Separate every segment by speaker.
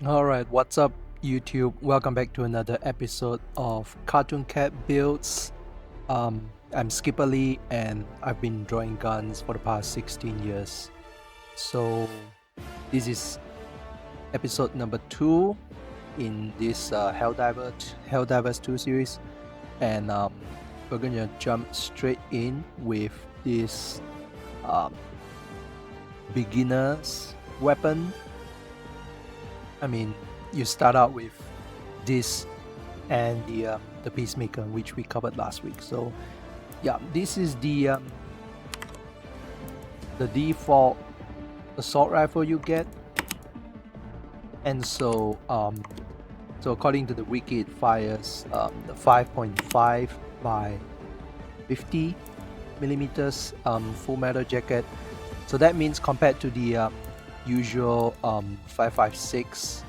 Speaker 1: Alright, what's up YouTube? Welcome back to another episode of Cartoon Cat Builds. I'm Skipper Lee and I've been drawing guns for the past 16 years. So this is episode number 2 in this Helldivers 2 series, and we're gonna jump straight in with this beginner's weapon. I mean, you start out with this and the Peacemaker, which we covered last week. So yeah, this is the default assault rifle you get, and so according to the wiki, it fires the 5.5 by 50 millimeters full metal jacket. So that means compared to the usual 5.56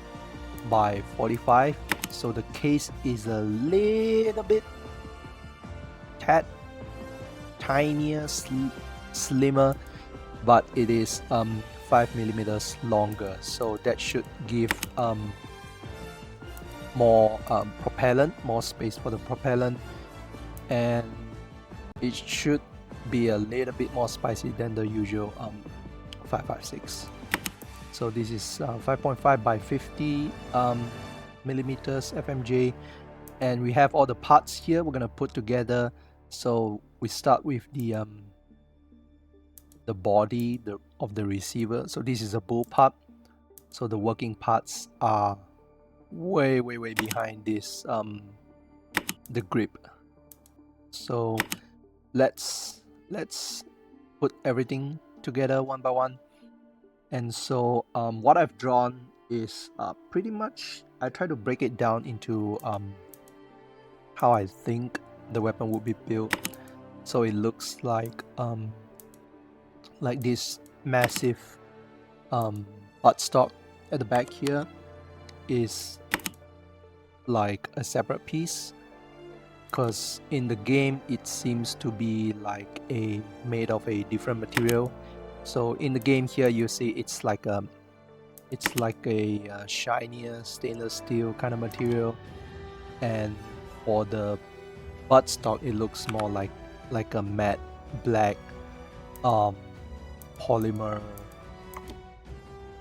Speaker 1: by 45, so the case is a little bit tinier, slimmer, but it is 5 millimeters longer, so that should give more propellant, more space for the propellant, and it should be a little bit more spicy than the usual 5.56. So this is 5.5 by 50 millimeters FMJ, and we have all the parts here we're gonna put together. So we start with the body of the receiver. So this is a bullpup, so the working parts are way behind this the grip. So let's put everything together one by one. And so what I've drawn is pretty much, I try to break it down into how I think the weapon would be built. So it looks like this massive buttstock at the back here is like a separate piece, because in the game it seems to be like made of a different material. So in the game here you see it's like a shinier stainless steel kind of material, and for the buttstock it looks more like a matte black polymer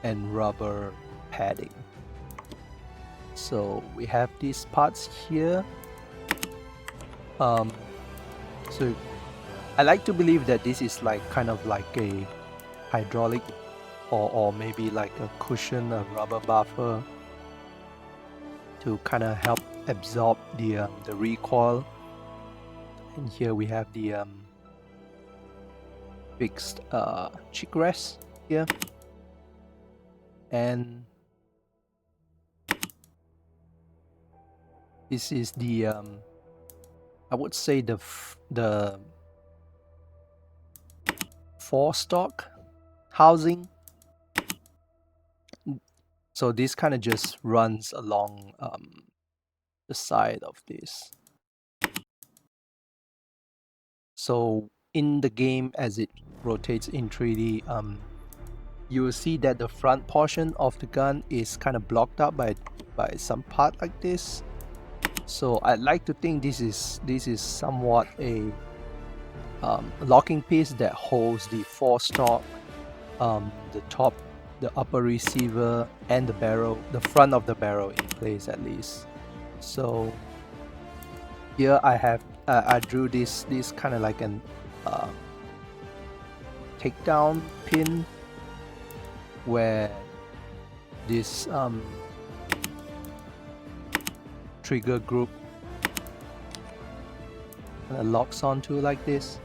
Speaker 1: and rubber padding. So we have these parts here. So I like to believe that this is like kind of like a hydraulic or maybe like a cushion, a rubber buffer to kind of help absorb the recoil. And here we have the fixed cheek rest here, and this is the I would say the forestock housing. So this kind of just runs along the side of this. So in the game, as it rotates in 3D, you will see that the front portion of the gun is kind of blocked up by some part like this. So I'd like to think this is somewhat a locking piece that holds the forestock, the top, the upper receiver, and the barrel, the front of the barrel in place at least. So here I have I drew this kind of like an takedown pin where this trigger group kind of locks onto like this.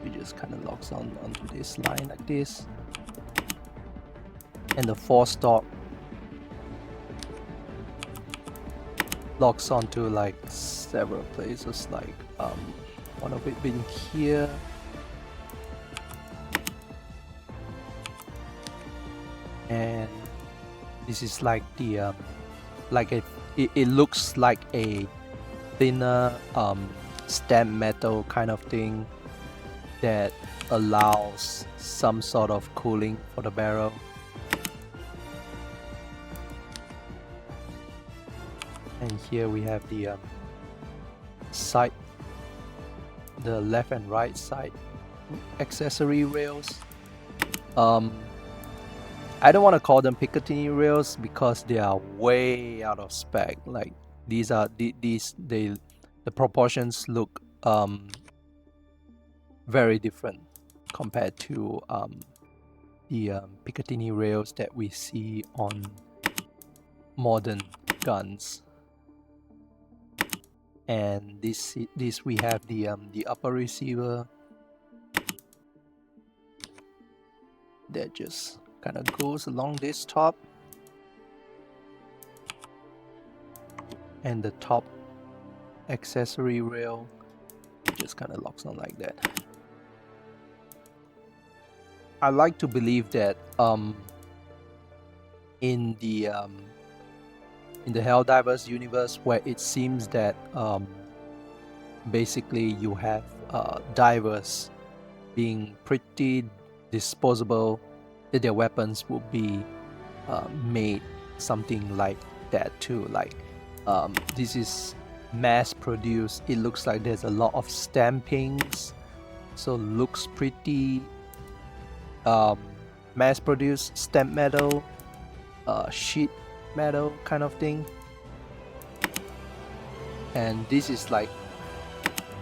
Speaker 1: It just kind of locks onto this line like this, and the forestock locks onto like several places, like one of it being here, and this is like the it looks like a thinner stem metal kind of thing that allows some sort of cooling for the barrel. And here we have the side, the left and right side accessory rails. I don't want to call them Picatinny rails because they are way out of spec. Like these are the proportions look very different compared to the Picatinny rails that we see on modern guns. And this we have the upper receiver that just kind of goes along this top, and the top accessory rail just kind of locks on like that. I like to believe that in the Helldivers universe, where it seems that basically you have divers being pretty disposable, that their weapons will be made something like that too. Like this is mass produced. It looks like there's a lot of stampings, so looks pretty mass produced stamp metal, sheet metal kind of thing. And this is like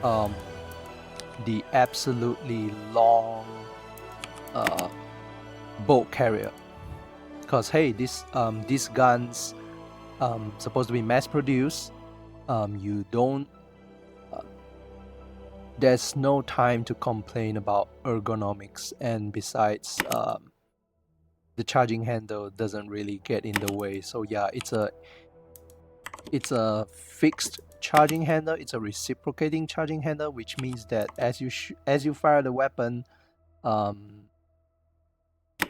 Speaker 1: the absolutely long bolt carrier, because hey, these guns supposed to be mass produced. You don't there's no time to complain about ergonomics, and besides the charging handle doesn't really get in the way. So yeah, it's a fixed charging handle. It's a reciprocating charging handle, which means that as you fire the weapon,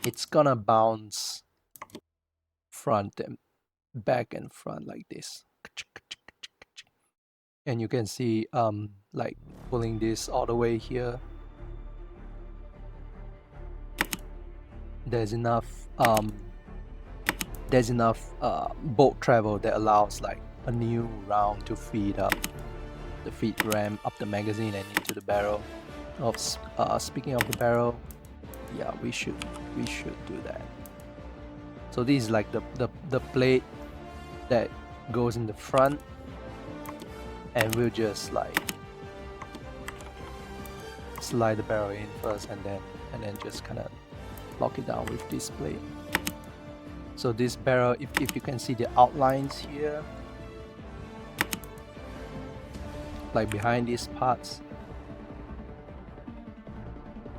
Speaker 1: it's gonna bounce front and back and front like this. And you can see like pulling this all the way here, there's enough bolt travel that allows like a new round to feed up the feed ram up the magazine and into the barrel. Speaking of the barrel, yeah, we should do that. So this is like the plate that goes in the front, and we'll just like slide the barrel in first, and then just kind of lock it down with this plate. So this barrel, if you can see the outlines here, like behind these parts,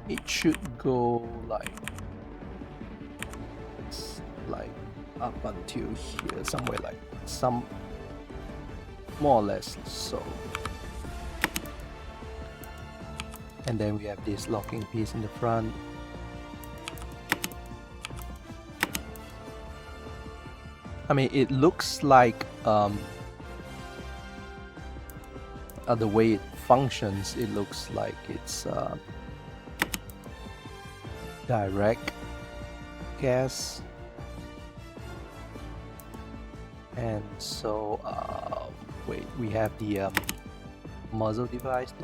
Speaker 1: it should go like up until here, somewhere like some more or less so. And then we have this locking piece in the front. I mean, it looks like the way it functions, it looks like it's direct gas. And so wait, we have the muzzle device.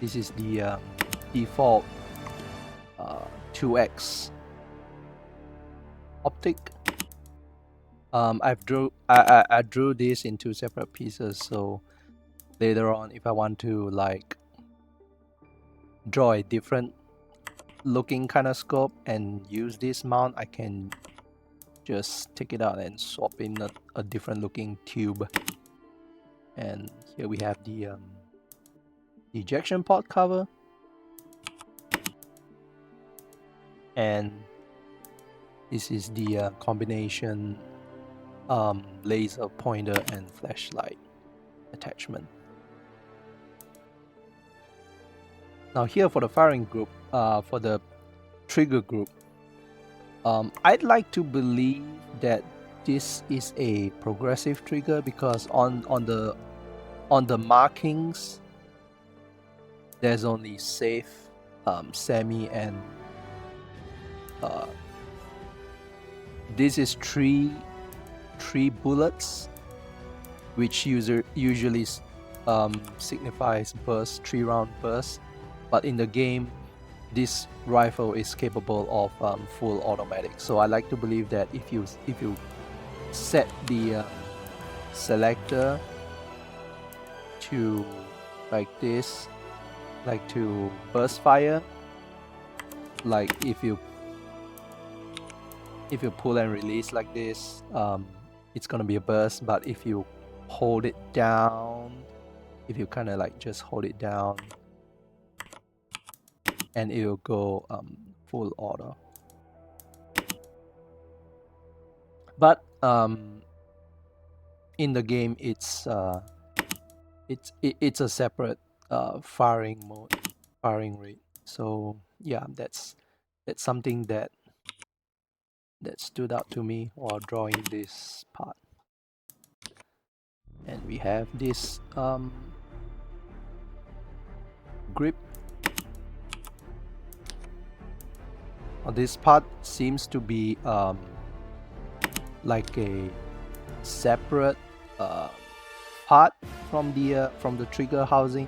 Speaker 1: This is the default 2x optic. I drew this in two separate pieces, so later on if I want to like draw a different looking kind of scope and use this mount, I can just take it out and swap in a different looking tube. And here we have the ejection port cover, and this is the combination laser pointer and flashlight attachment. Now here for the firing group, for the trigger group, I'd like to believe that this is a progressive trigger, because on the markings there's only safe, semi, and this is three bullets which usually signifies burst, 3-round burst. But in the game, this rifle is capable of full automatic. So I like to believe that if you set the selector to like this, like to burst fire, like if you pull and release like this, it's gonna be a burst. But if you hold it down, if you kind of like just hold it down, and it will go full auto. But in the game, it's a separate firing mode, firing rate. So yeah, that's something that stood out to me while drawing this part. And we have this grip. This part seems to be like a separate part from the trigger housing.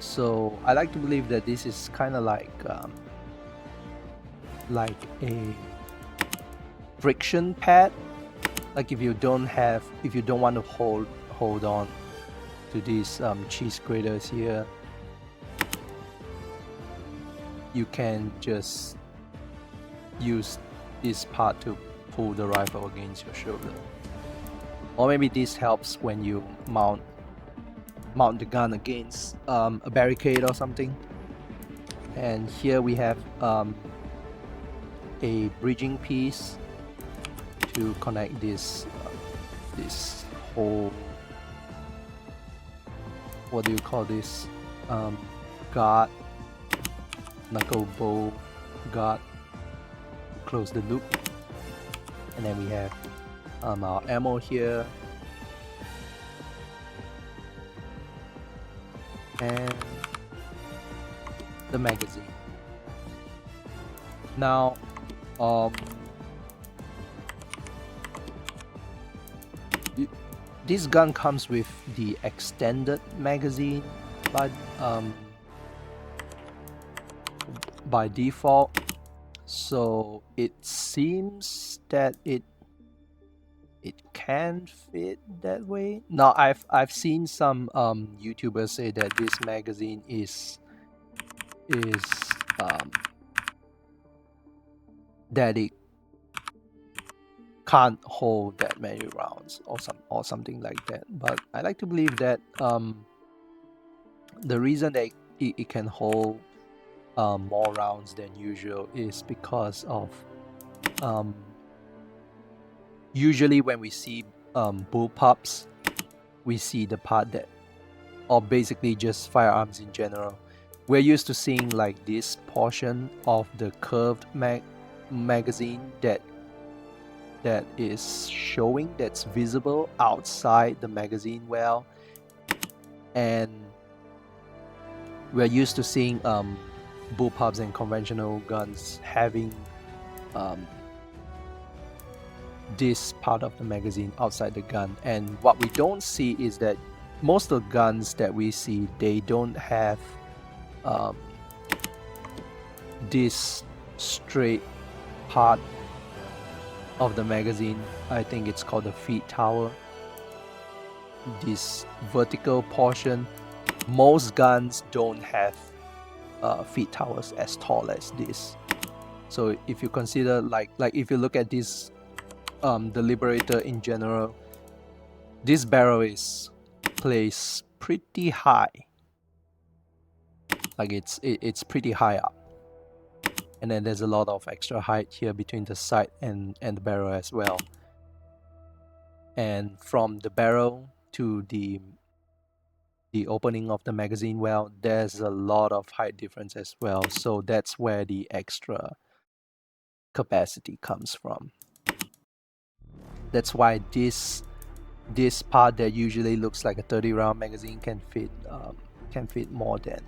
Speaker 1: So I like to believe that this is kind of like a friction pad. Like if you don't want to hold on to these cheese graters here, you can just use this part to pull the rifle against your shoulder. Or maybe this helps when you mount the gun against a barricade or something. And here we have a bridging piece to connect this whole, what do you call this, guard, knuckle bow guard, to close the loop. And then we have our ammo here, and the magazine. Now this gun comes with the extended magazine by default, so it seems that it can fit that way. Now I've seen some YouTubers say that this magazine is that it can't hold that many rounds or something like that. But I like to believe that the reason that it can hold more rounds than usual is because of usually when we see bullpups, we see the part that, or basically just firearms in general, we're used to seeing like this portion of the curved magazine that is showing, that's visible outside the magazine well. And we're used to seeing bullpups and conventional guns having this part of the magazine outside the gun. And what we don't see is that most of the guns that we see, they don't have this straight part of the magazine. I think it's called the feed tower. This vertical portion, most guns don't have feed towers as tall as this. So if you consider like if you look at this, the Liberator in general, this barrel is placed pretty high. Like it's pretty high up. And then there's a lot of extra height here between the sight and the barrel as well. And from the barrel to the opening of the magazine well, there's a lot of height difference as well. So that's where the extra capacity comes from. That's why this part that usually looks like a 30-round magazine can fit more than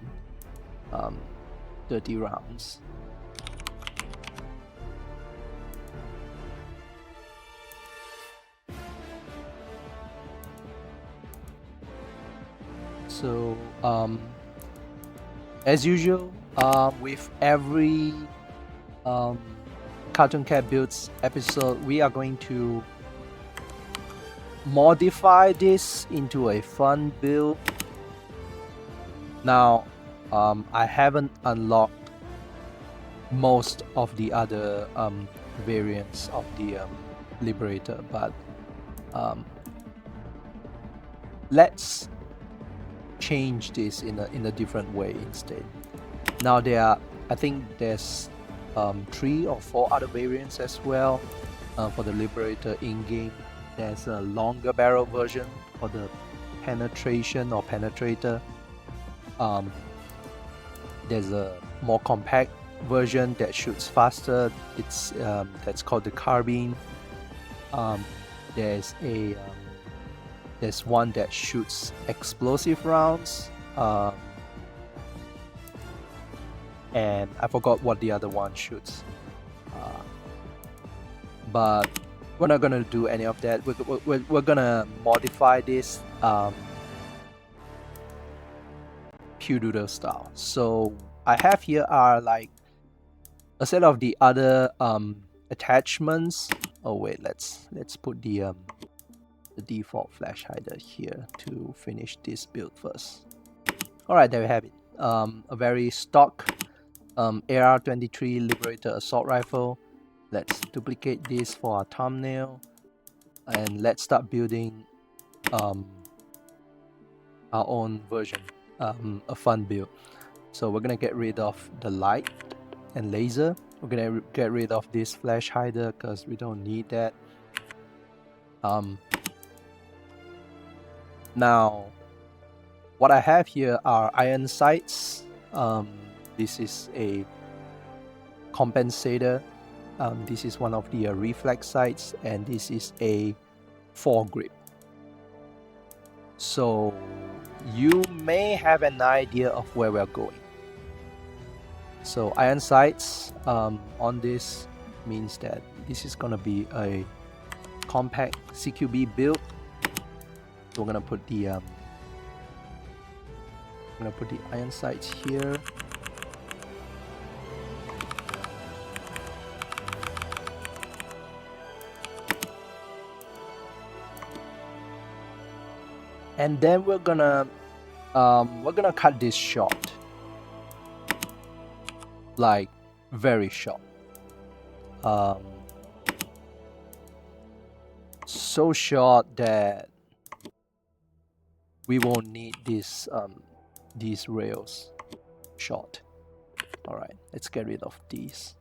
Speaker 1: 30 rounds. So as usual, with every Cartoon Cat Builds episode, we are going to modify this into a fun build. Now, I haven't unlocked most of the other variants of the Liberator, but let's change this in a different way instead. Now I think there's 3 or 4 other variants as well for the Liberator in-game. There's a longer barrel version for the penetration or penetrator. There's a more compact version that shoots faster. It's that's called the carbine. There's one that shoots explosive rounds. And I forgot what the other one shoots. But we're not gonna do any of that. We're gonna modify this Pewdoodle style. So I have here are like a set of the other attachments. Oh wait, let's put the default flash hider here to finish this build first. Alright, there we have it. A very stock AR-23 Liberator assault rifle. Let's duplicate this for our thumbnail and let's start building our own version, a fun build. So we're gonna get rid of the light and laser. We're gonna get rid of this flash hider because we don't need that. Now what I have here are iron sights. This is a compensator. This is one of the reflex sights, and this is a foregrip. So you may have an idea of where we're going. So iron sights on this means that this is gonna be a compact CQB build. So we're gonna put the iron sights here. And then we're gonna cut this short, like very short. So short that we won't need these rails short. All right, let's get rid of these.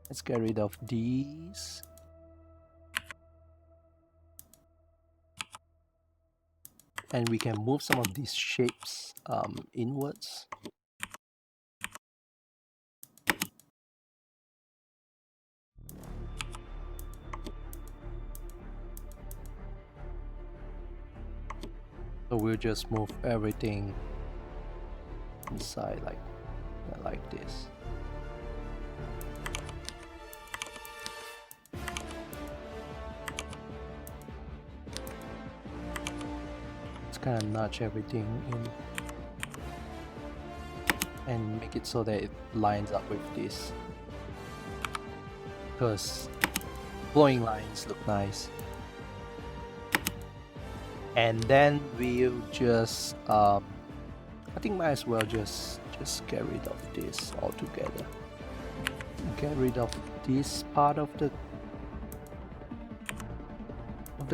Speaker 1: Let's get rid of these. And we can move some of these shapes inwards. So we'll just move everything inside like this. Kind of nudge everything in and make it so that it lines up with this, because flowing lines look nice. And then we'll just I think might as well just get rid of this altogether. Get rid of this part of the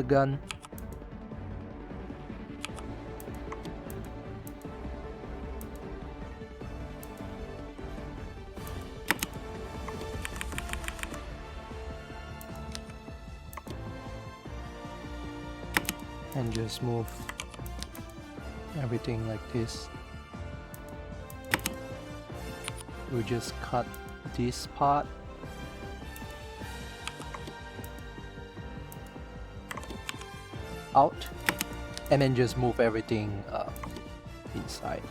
Speaker 1: gun. And just move everything like this. We'll just cut this part out and then just move everything inside.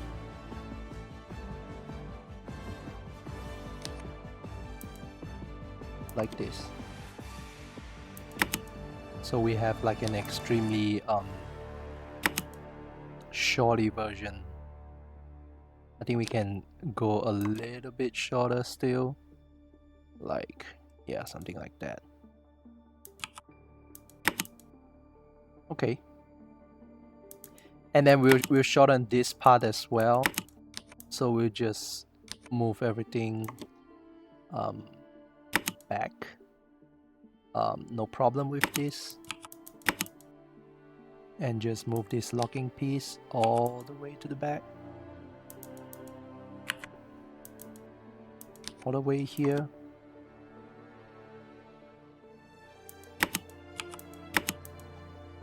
Speaker 1: Like this. So we have like an extremely shorty version I think we can go a little bit shorter still. Like, yeah, something like that. Okay. And then we'll shorten this part as well. So we'll just move everything back. No problem with this. And just move this locking piece all the way to the back. All the way here.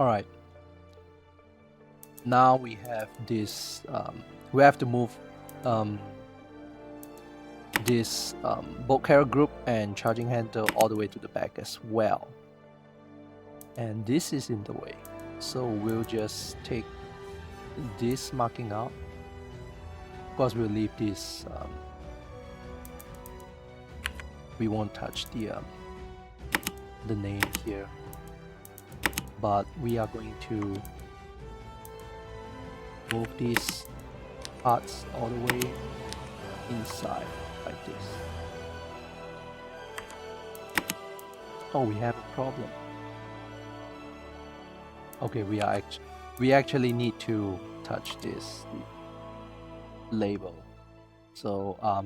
Speaker 1: Alright. Now we have this, we have to move this bolt carrier group and charging handle all the way to the back as well. And this is in the way. So we'll just take this marking out. Of course, we'll leave this, we won't touch the name here. But we are going to move these parts all the way inside like this. Oh, we have a problem. Okay, we actually need to touch this label. So let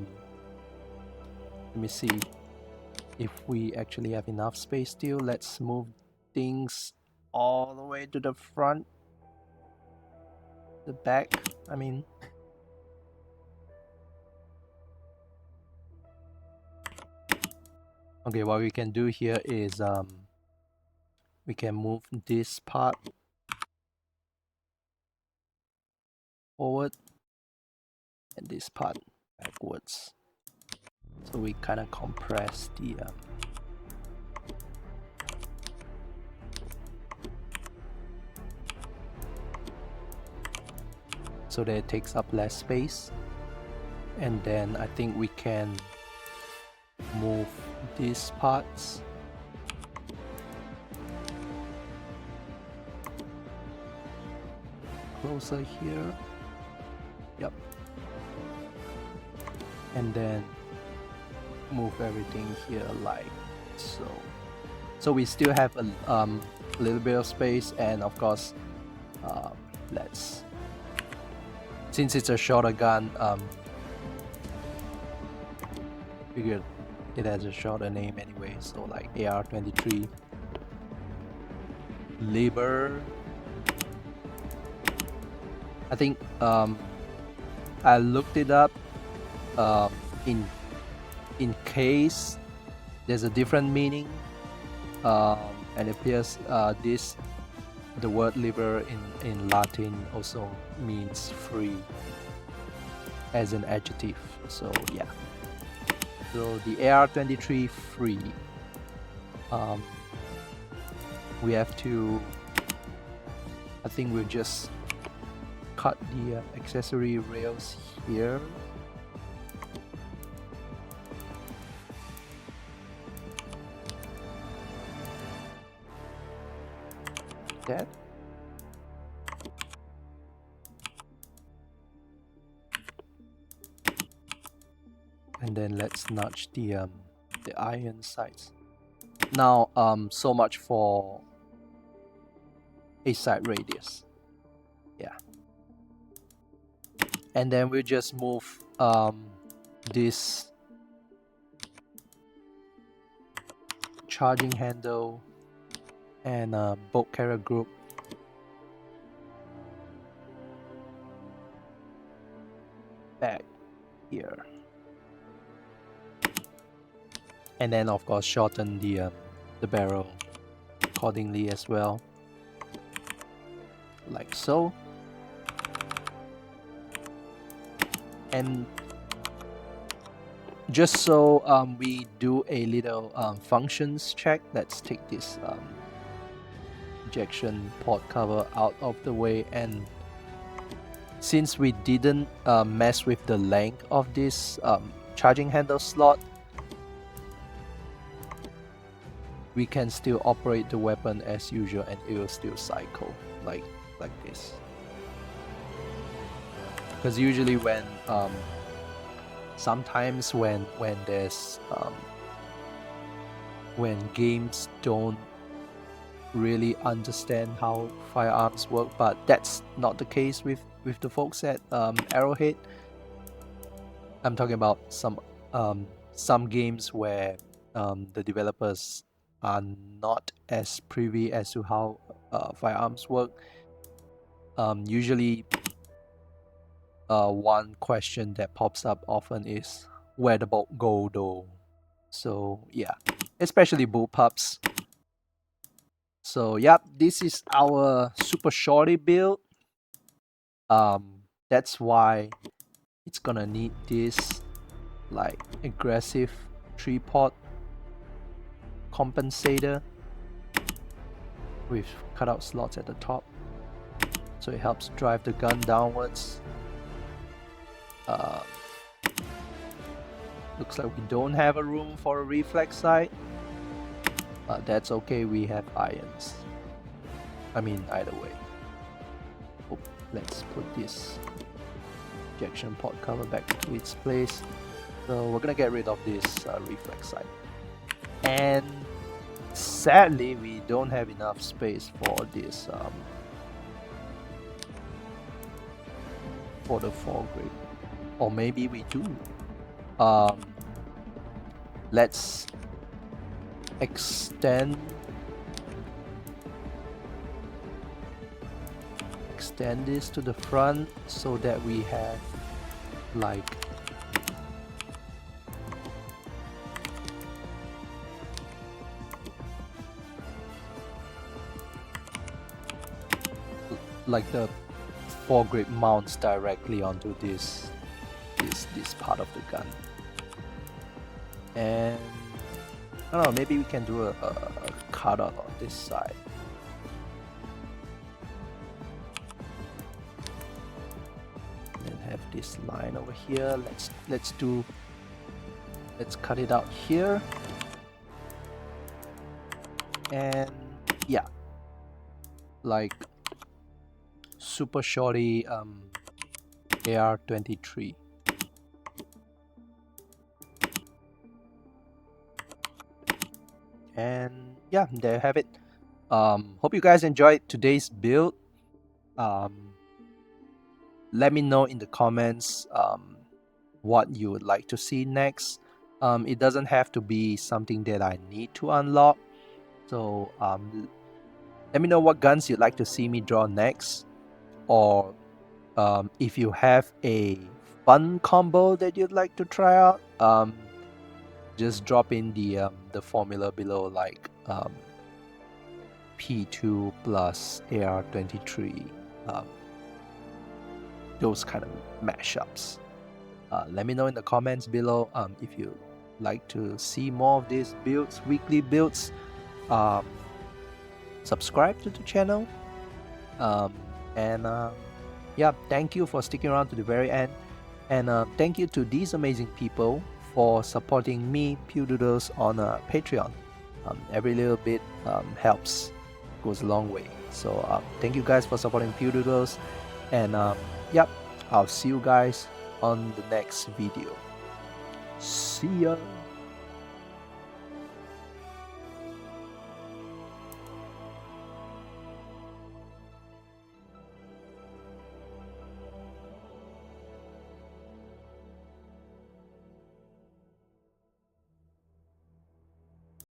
Speaker 1: me see if we actually have enough space still. Let's move things all the way to the front, the back, I mean. Okay, what we can do here is we can move this part forward and this part backwards. So we kind of compress the so that it takes up less space. And then I think we can move these parts closer here. Yep. And then move everything here like so. So we still have a little bit of space, and of course, let's, since it's a shorter gun, figured it has a shorter name anyway, so like AR-23 Liberator. I think I looked it up in case there's a different meaning, and it appears the word liber in Latin also means free as an adjective. So yeah. So the AR-23 free. We have to, I think we'll just cut the accessory rails here. That. And then let's notch the iron sights. Now, so much for a sight radius. Yeah. And then we'll just move this charging handle and bolt carrier group back here. And then of course shorten the barrel accordingly as well, like so. And just so we do a little functions check, let's take this ejection port cover out of the way. And since we didn't mess with the length of this charging handle slot, we can still operate the weapon as usual and it will still cycle like this. because usually when sometimes when there's when games don't really understand how firearms work, but that's not the case with the folks at Arrowhead. I'm talking about some games where the developers are not as privy as to how firearms work. Usually one question that pops up often is where the bolt go though. So yeah, especially bullpups. So yep, this is our super shorty build. That's why it's gonna need this like aggressive 3-pot compensator with cutout slots at the top, so it helps drive the gun downwards. Looks like we don't have a room for a reflex sight, but that's okay, we have irons. I mean, either way. Oh, let's put this ejection pod cover back to its place. So we're gonna get rid of this reflex sight. And sadly, we don't have enough space for this for the foregrip. Or maybe we do. Let's extend this to the front so that we have like the foregrip mounts directly onto this part of the gun. And I don't know, maybe we can do a cutout on this side. And have this line over here. Let's cut it out here. And yeah, like super shorty AR-23. And yeah, there you have it. Hope you guys enjoyed today's build. Let me know in the comments what you would like to see next. It doesn't have to be something that I need to unlock. So let me know what guns you'd like to see me draw next, or if you have a fun combo that you'd like to try out. Just drop in the formula below, like P2 plus AR-23, those kind of mashups. Let me know in the comments below if you like to see more of these builds, weekly builds. Subscribe to the channel, and yeah, thank you for sticking around to the very end, and thank you to these amazing people for supporting me, PewDoodles, on Patreon. Every little bit helps, goes a long way. So thank you guys for supporting PewDoodles, and yep, I'll see you guys on the next video. See ya.